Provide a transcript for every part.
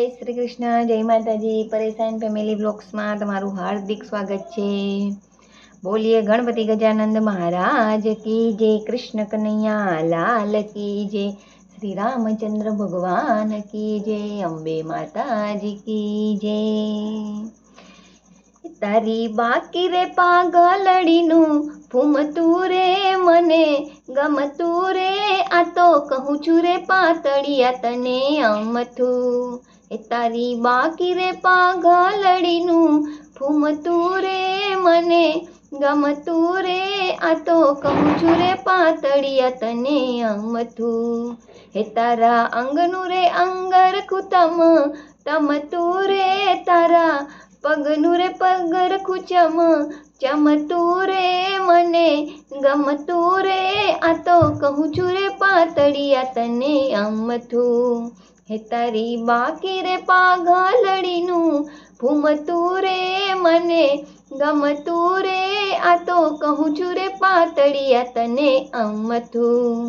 જય શ્રી કૃષ્ણ, જય માતાજી. પરેશાન ફેમિલી બ્લોગ્સમાં તમારું હાર્દિક સ્વાગત છે. બોલીએ ગણપતિ ગજાનંદ મહારાજ કી જય, કૃષ્ણ કનૈયા લાલ કી જય, શ્રી રામચંદ્ર ભગવાન કી જય, અંબે માતાજી કી જય. તારી બાકી રે પાગલડીનું ફૂમતું રે મને ગમતું રે, આ તો કહું છું રે પાતળિયા તને અમથું. તારી બાકી રે પાગલડીનું ફૂમતું રે મને ગમતું રે, આ તો કહું છું રે પાતળિયા તને અમથું. તારા અંગનું રે અંગરખું તમતું રે, તારા પગનું રે પગરખું ચમતું રે, મને ગમતું રે, આ તો કહું છું રે પાતળિયા તને અમથું. તારી બાકી રે પાગલડીનું ફૂમતું રે મને ગમતું રે, આ તો કહું છું રે પાતળિયા તને અમથું.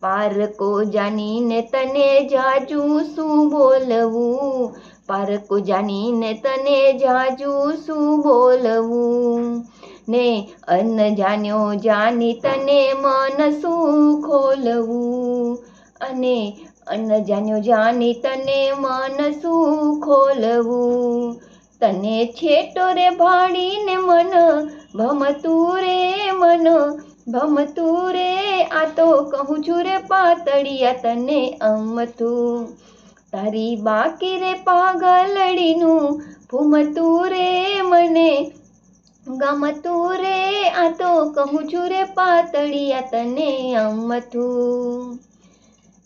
પારકો જાનીને તને જાજુ શું બોલવું, પારકો જાનીને તને જાજુ શું બોલવું, ને અન જાન્યો જાની તને મન શું ખોલવું, અને અન જાન્યો જાની તને મન શું ખોલવું. તને છેટો રે ભાડીને મન ભમતું રે, મન ભમતું રે, આ તો કહું છું રે પાતળિયા તને અમથું. તારી બાકી રે પાગલડીનું ફૂમતું રે મને ગમતું રે, આ તો કહું છું રે પાતળિયા તને અમથું.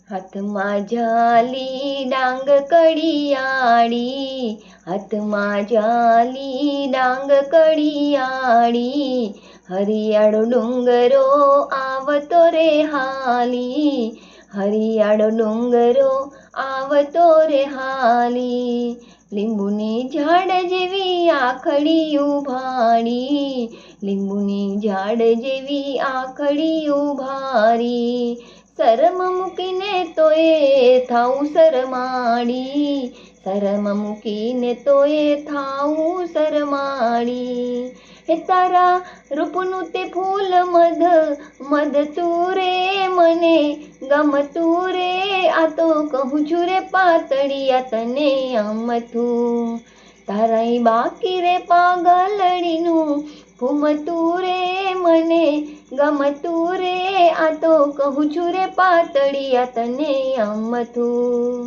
હાથમાં જાલી ડાંગ કડિયાળી, હાથમાં જાલી ડાંગ કડિયાળી, હરિયાળો ડુંગરો આવતો રે હાલી, હરિયાળો ડુંગરો આવતો રે હાલી. લીંબુની ઝાડ જેવી આખડી ઉભારી, લીંબુની ઝાડ જેવી આખડી ઉભારી, શરમ મૂકીને તોય થાઉં શરમાળી, શરમ મૂકીને તોય થાઉં શરમાળી. તારા રૂપનું તે ફૂલ મધતું રે મને ગમતું રે, આ તો કહું છું રે પાતળિયા તને અમથું. તારાય બાકી રે પાગલડીનું ફૂમતું રે મને ગમતું રે, આ તો કહું છું રે પાતળિયા તને અમથું.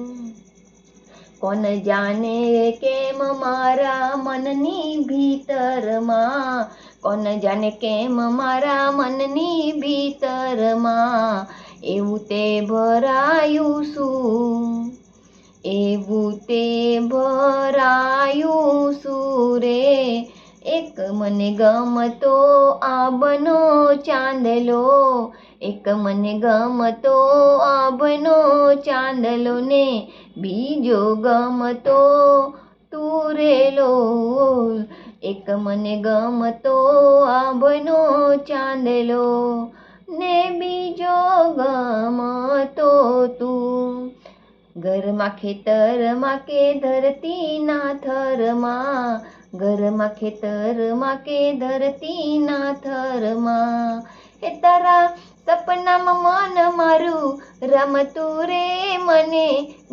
કોણ જાણે કેમ મારા મનની ભીતરમાં, કોણ જાણે કેમ મારા મનની ભીતરમાં, એવું તે ભરાયું શું, એવું તે ભરાયું શું રે. એક મને ગમતો આબનો ચાંદલો, એક મને ગમતો આબનો ચાંદલો, ને બીજો ગમતો તુરેલો, એક મને ગમતો આબનો ચાંદલો, ને બીજો ગમતો તું. ઘરમાં ખેતરમાં કે ધરતીના થરમાં, ઘરમાં ખેતરમાં કે ધરતીના થરમાં, તારા સપનામાં મન મારું રમતું રે મને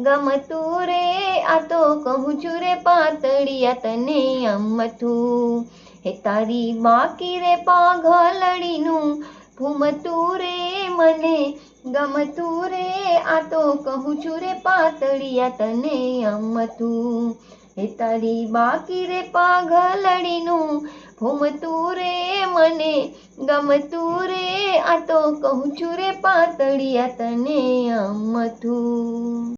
ગમતું રે, આ તો કહું છું રે પાતળિયા તને અમથું. તારી બાકી રે પાગલડીનું ફૂમતું રે મને ગમતું રે, આ તો કહું છું રે પાતળિયા તને અમથું. તારી બાકી રે પાગલડીનું ફૂમતું રે મને ગમતું રે, આ તો કહું છું રે પાતળિયા તને અમથું.